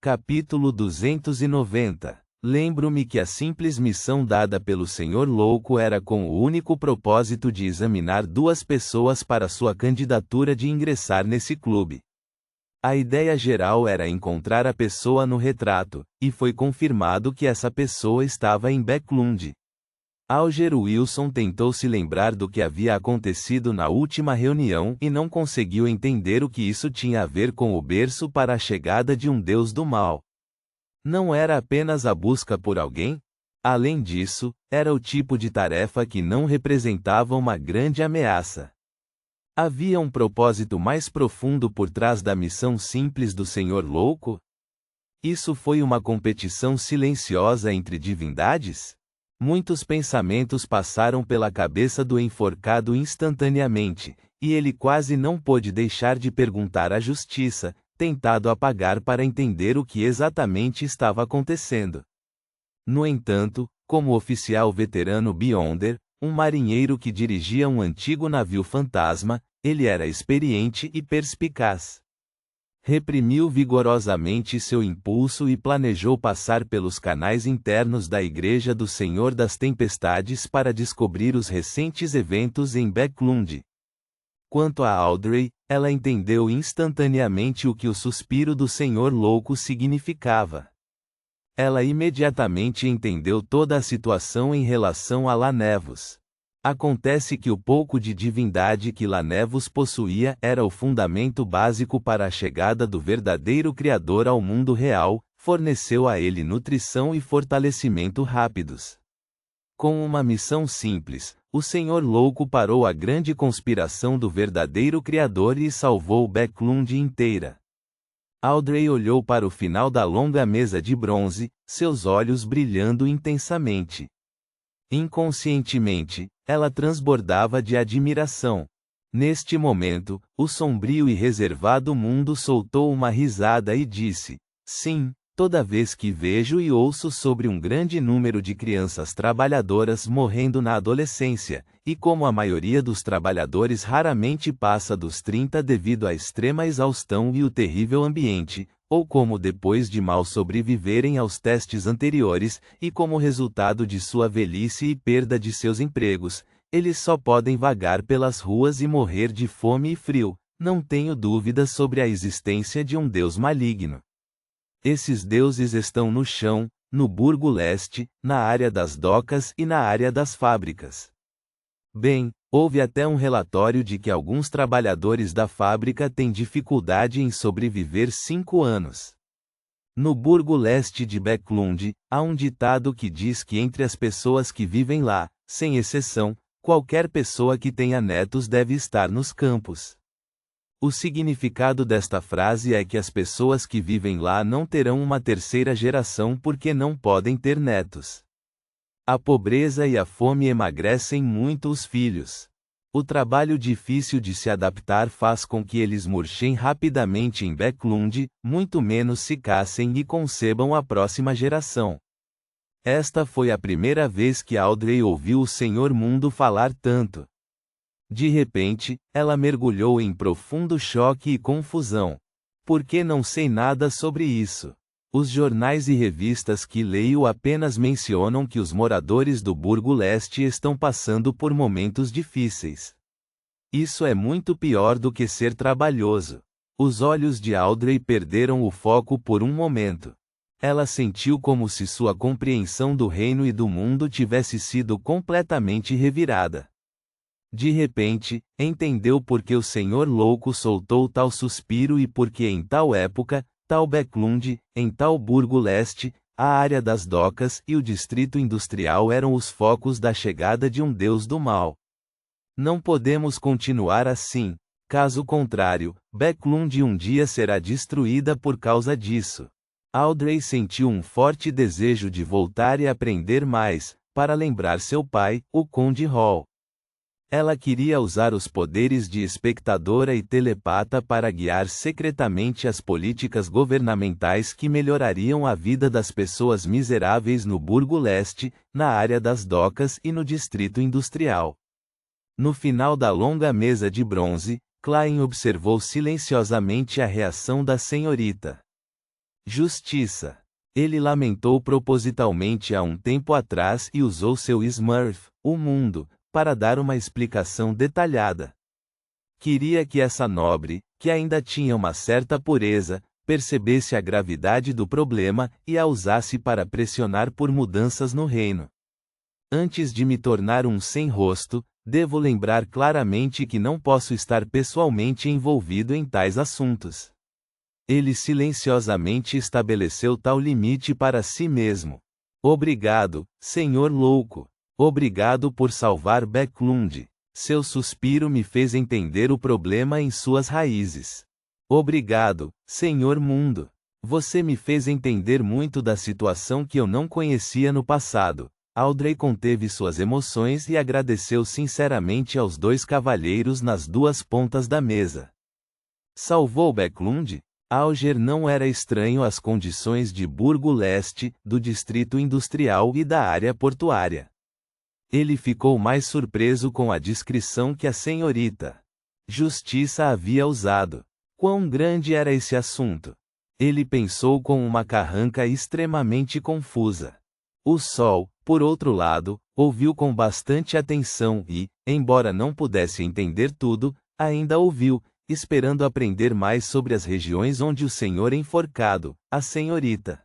Capítulo 290. Lembro-me que a simples missão dada pelo Senhor Louco era com o único propósito de examinar 2 pessoas para sua candidatura de ingressar nesse clube. A ideia geral era encontrar a pessoa no retrato, e foi confirmado que essa pessoa estava em Backlund. Alger Wilson tentou se lembrar do que havia acontecido na última reunião e não conseguiu entender o que isso tinha a ver com o berço para a chegada de um deus do mal. Não era apenas a busca por alguém? Além disso, era o tipo de tarefa que não representava uma grande ameaça. Havia um propósito mais profundo por trás da missão simples do Senhor Louco? Isso foi uma competição silenciosa entre divindades? Muitos pensamentos passaram pela cabeça do enforcado instantaneamente, e ele quase não pôde deixar de perguntar à justiça, tentado apagar para entender o que exatamente estava acontecendo. No entanto, como oficial veterano Beyonder, um marinheiro que dirigia um antigo navio fantasma, ele era experiente e perspicaz. Reprimiu vigorosamente seu impulso e planejou passar pelos canais internos da Igreja do Senhor das Tempestades para descobrir os recentes eventos em Backlund. Quanto a Audrey, ela entendeu instantaneamente o que o suspiro do Senhor Louco significava. Ela imediatamente entendeu toda a situação em relação a Lanevos. Acontece que o pouco de divindade que Lanevos possuía era o fundamento básico para a chegada do verdadeiro Criador ao mundo real, forneceu a ele nutrição e fortalecimento rápidos. Com uma missão simples, o Senhor Louco parou a grande conspiração do verdadeiro Criador e salvou Backlund inteira. Audrey olhou para o final da longa mesa de bronze, seus olhos brilhando intensamente. Inconscientemente, ela transbordava de admiração. Neste momento, o sombrio e reservado mundo soltou uma risada e disse: "Sim, toda vez que vejo e ouço sobre um grande número de crianças trabalhadoras morrendo na adolescência, e como a maioria dos trabalhadores raramente passa dos 30 devido à extrema exaustão e o terrível ambiente, ou como depois de mal sobreviverem aos testes anteriores, e como resultado de sua velhice e perda de seus empregos, eles só podem vagar pelas ruas e morrer de fome e frio, não tenho dúvidas sobre a existência de um deus maligno. Esses deuses estão no chão, no Burgo Leste, na área das docas e na área das fábricas. Bem, houve até um relatório de que alguns trabalhadores da fábrica têm dificuldade em sobreviver 5 anos. No Burgo Leste de Backlund, há um ditado que diz que entre as pessoas que vivem lá, sem exceção, qualquer pessoa que tenha netos deve estar nos campos. O significado desta frase é que as pessoas que vivem lá não terão uma terceira geração porque não podem ter netos. A pobreza e a fome emagrecem muito os filhos. O trabalho difícil de se adaptar faz com que eles murchem rapidamente em Backlund, muito menos se casem e concebam a próxima geração. Esta foi a primeira vez que Audrey ouviu o Senhor Mundo falar tanto. De repente, ela mergulhou em profundo choque e confusão. Por que não sei nada sobre isso? Os jornais e revistas que leio apenas mencionam que os moradores do Burgo Leste estão passando por momentos difíceis. Isso é muito pior do que ser trabalhoso. Os olhos de Audrey perderam o foco por um momento. Ela sentiu como se sua compreensão do reino e do mundo tivesse sido completamente revirada. De repente, entendeu por que o Senhor Louco soltou tal suspiro e por que em tal época, tal Backlund, em tal Burgo Leste, a área das docas e o distrito industrial eram os focos da chegada de um deus do mal. Não podemos continuar assim, caso contrário, Backlund um dia será destruída por causa disso. Audrey sentiu um forte desejo de voltar e aprender mais, para lembrar seu pai, o Conde Hall. Ela queria usar os poderes de espectadora e telepata para guiar secretamente as políticas governamentais que melhorariam a vida das pessoas miseráveis no Burgo Leste, na área das docas e no distrito industrial. No final da longa mesa de bronze, Klein observou silenciosamente a reação da senhorita. Justiça. Ele lamentou propositalmente há um tempo atrás e usou seu Smurf, o mundo, para dar uma explicação detalhada. Queria que essa nobre, que ainda tinha uma certa pureza, percebesse a gravidade do problema e a usasse para pressionar por mudanças no reino. Antes de me tornar um sem-rosto, devo lembrar claramente que não posso estar pessoalmente envolvido em tais assuntos. Ele silenciosamente estabeleceu tal limite para si mesmo. Obrigado, senhor louco. Obrigado por salvar Backlund. Seu suspiro me fez entender o problema em suas raízes. Obrigado, senhor mundo. Você me fez entender muito da situação que eu não conhecia no passado. Audrey conteve suas emoções e agradeceu sinceramente aos dois cavalheiros nas duas pontas da mesa. Salvou Backlund? Alger não era estranho às condições de Burgo Leste, do distrito industrial e da área portuária. Ele ficou mais surpreso com a descrição que a senhorita Justiça havia usado. Quão grande era esse assunto? Ele pensou com uma carranca extremamente confusa. O sol, por outro lado, ouviu com bastante atenção e, embora não pudesse entender tudo, ainda ouviu, esperando aprender mais sobre as regiões onde o senhor enforcado, a senhorita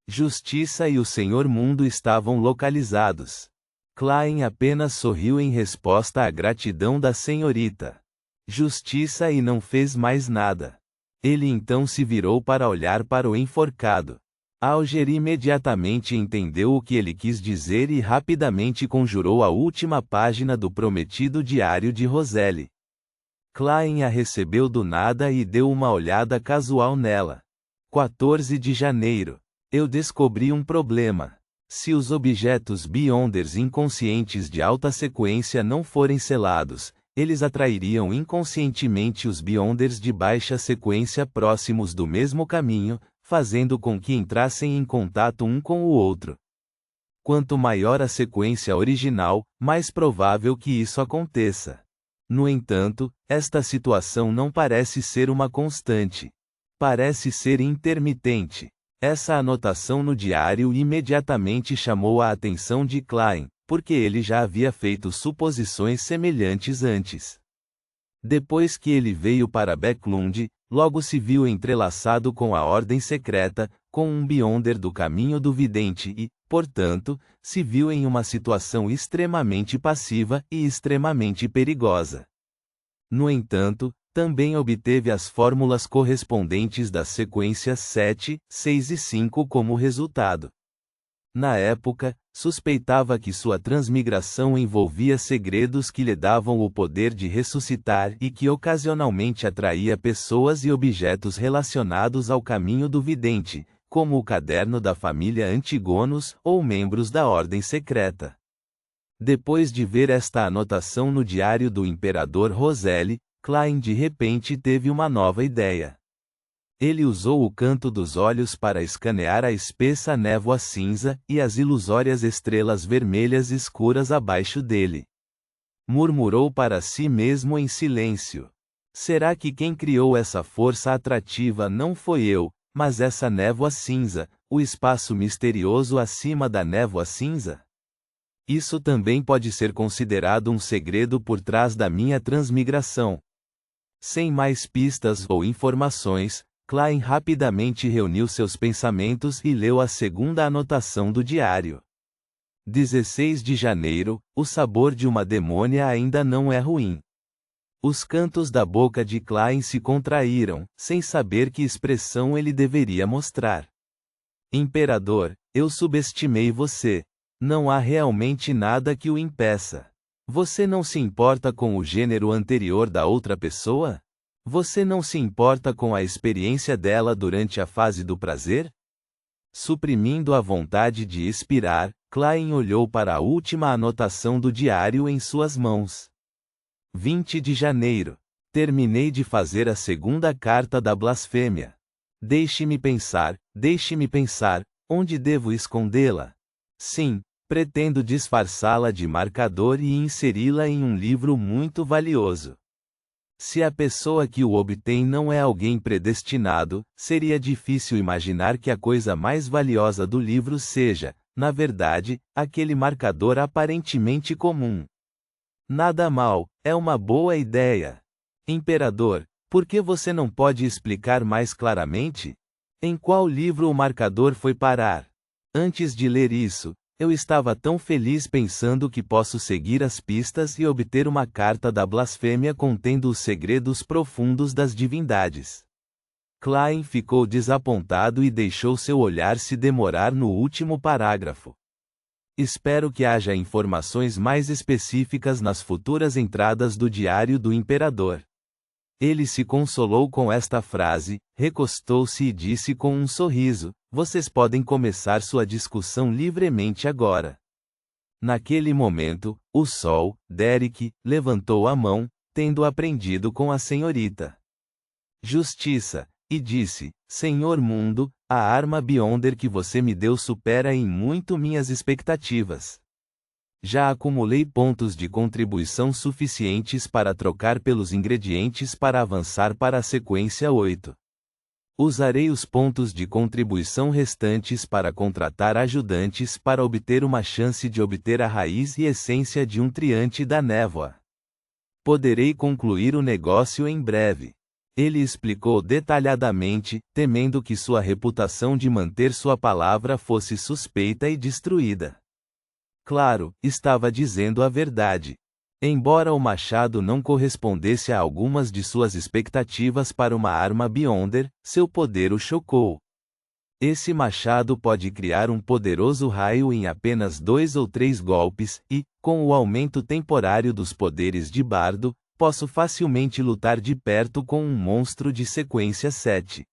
Justiça e o senhor Mundo estavam localizados. Klein apenas sorriu em resposta à gratidão da senhorita Justiça e não fez mais nada. Ele então se virou para olhar para o enforcado. Alger imediatamente entendeu o que ele quis dizer e rapidamente conjurou a última página do prometido diário de Roselle. Klein a recebeu do nada e deu uma olhada casual nela. 14 de janeiro. Eu descobri um problema. Se os objetos Beyonders inconscientes de alta sequência não forem selados, eles atrairiam inconscientemente os Beyonders de baixa sequência próximos do mesmo caminho, fazendo com que entrassem em contato um com o outro. Quanto maior a sequência original, mais provável que isso aconteça. No entanto, esta situação não parece ser uma constante. Parece ser intermitente. Essa anotação no diário imediatamente chamou a atenção de Klein, porque ele já havia feito suposições semelhantes antes. Depois que ele veio para Backlund, logo se viu entrelaçado com a Ordem Secreta, com um Beyonder do Caminho do Vidente e, portanto, se viu em uma situação extremamente passiva e extremamente perigosa. No entanto, também obteve as fórmulas correspondentes das sequências 7, 6 e 5 como resultado. Na época, suspeitava que sua transmigração envolvia segredos que lhe davam o poder de ressuscitar e que ocasionalmente atraía pessoas e objetos relacionados ao caminho do vidente, como o caderno da família Antigonos ou membros da Ordem Secreta. Depois de ver esta anotação no diário do imperador Roselle, Klein de repente teve uma nova ideia. Ele usou o canto dos olhos para escanear a espessa névoa cinza e as ilusórias estrelas vermelhas escuras abaixo dele. Murmurou para si mesmo em silêncio. Será que quem criou essa força atrativa não foi eu, mas essa névoa cinza, o espaço misterioso acima da névoa cinza? Isso também pode ser considerado um segredo por trás da minha transmigração. Sem mais pistas ou informações, Klein rapidamente reuniu seus pensamentos e leu a segunda anotação do diário. 16 de janeiro, o sabor de uma demônia ainda não é ruim. Os cantos da boca de Klein se contraíram, sem saber que expressão ele deveria mostrar. Imperador, eu subestimei você. Não há realmente nada que o impeça. Você não se importa com o gênero anterior da outra pessoa? Você não se importa com a experiência dela durante a fase do prazer? Suprimindo a vontade de expirar, Klein olhou para a última anotação do diário em suas mãos. 20 de janeiro. Terminei de fazer a segunda carta da blasfêmia. Deixe-me pensar, onde devo escondê-la? Sim, pretendo disfarçá-la de marcador e inseri-la em um livro muito valioso. Se a pessoa que o obtém não é alguém predestinado, seria difícil imaginar que a coisa mais valiosa do livro seja, na verdade, aquele marcador aparentemente comum. Nada mal, é uma boa ideia. Imperador, por que você não pode explicar mais claramente? Em qual livro o marcador foi parar? Antes de ler isso, eu estava tão feliz pensando que posso seguir as pistas e obter uma carta da blasfêmia contendo os segredos profundos das divindades. Klein ficou desapontado e deixou seu olhar se demorar no último parágrafo. Espero que haja informações mais específicas nas futuras entradas do Diário do Imperador. Ele se consolou com esta frase, recostou-se e disse com um sorriso: vocês podem começar sua discussão livremente agora. Naquele momento, o Sol, Derek, levantou a mão, tendo aprendido com a senhorita Justiça, e disse: Senhor Mundo, a arma Beyonder que você me deu supera em muito minhas expectativas. Já acumulei pontos de contribuição suficientes para trocar pelos ingredientes para avançar para a sequência 8. Usarei os pontos de contribuição restantes para contratar ajudantes para obter uma chance de obter a raiz e essência de um triante da névoa. Poderei concluir o negócio em breve. Ele explicou detalhadamente, temendo que sua reputação de manter sua palavra fosse suspeita e destruída. Claro, estava dizendo a verdade. Embora o machado não correspondesse a algumas de suas expectativas para uma arma Beyonder, seu poder o chocou. Esse machado pode criar um poderoso raio em apenas 2 ou 3 golpes, e, com o aumento temporário dos poderes de bardo, posso facilmente lutar de perto com um monstro de sequência 7.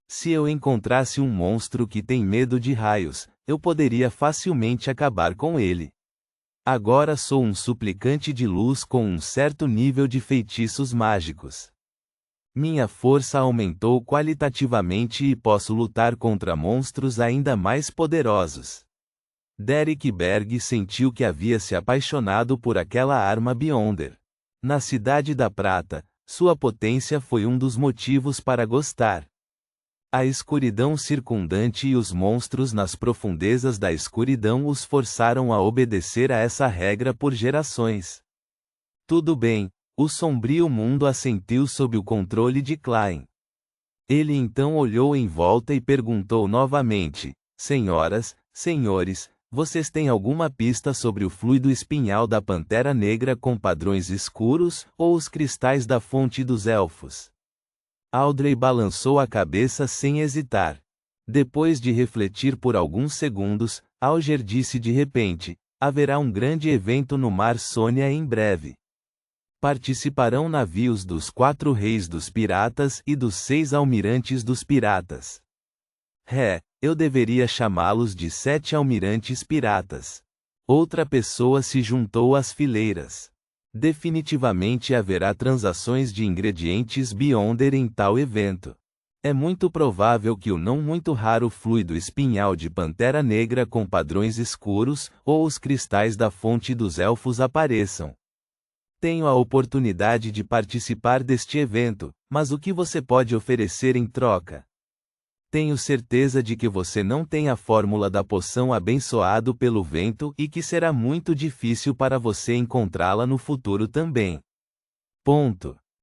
Se eu encontrasse um monstro que tem medo de raios, eu poderia facilmente acabar com ele. Agora sou um suplicante de luz com um certo nível de feitiços mágicos. Minha força aumentou qualitativamente e posso lutar contra monstros ainda mais poderosos. Derek Berg sentiu que havia se apaixonado por aquela arma Beyonder. Na Cidade da Prata, sua potência foi um dos motivos para gostar. A escuridão circundante e os monstros nas profundezas da escuridão os forçaram a obedecer a essa regra por gerações. Tudo bem, o sombrio mundo assentiu sob o controle de Klein. Ele então olhou em volta e perguntou novamente: Senhoras, senhores, vocês têm alguma pista sobre o fluido espinhal da Pantera Negra com padrões escuros, ou os cristais da fonte dos elfos? Audrey balançou a cabeça sem hesitar. Depois de refletir por alguns segundos, Alger disse de repente: haverá um grande evento no Mar Sônia em breve. Participarão navios dos 4 reis dos piratas e dos 6 almirantes dos piratas. Eu deveria chamá-los de 7 almirantes piratas. Outra pessoa se juntou às fileiras. Definitivamente haverá transações de ingredientes Beyonder em tal evento. É muito provável que o não muito raro fluido espinhal de Pantera Negra com padrões escuros, ou os cristais da fonte dos elfos apareçam. Tenho a oportunidade de participar deste evento, mas o que você pode oferecer em troca? Tenho certeza de que você não tem a fórmula da poção abençoado pelo vento e que será muito difícil para você encontrá-la no futuro também. Ponto.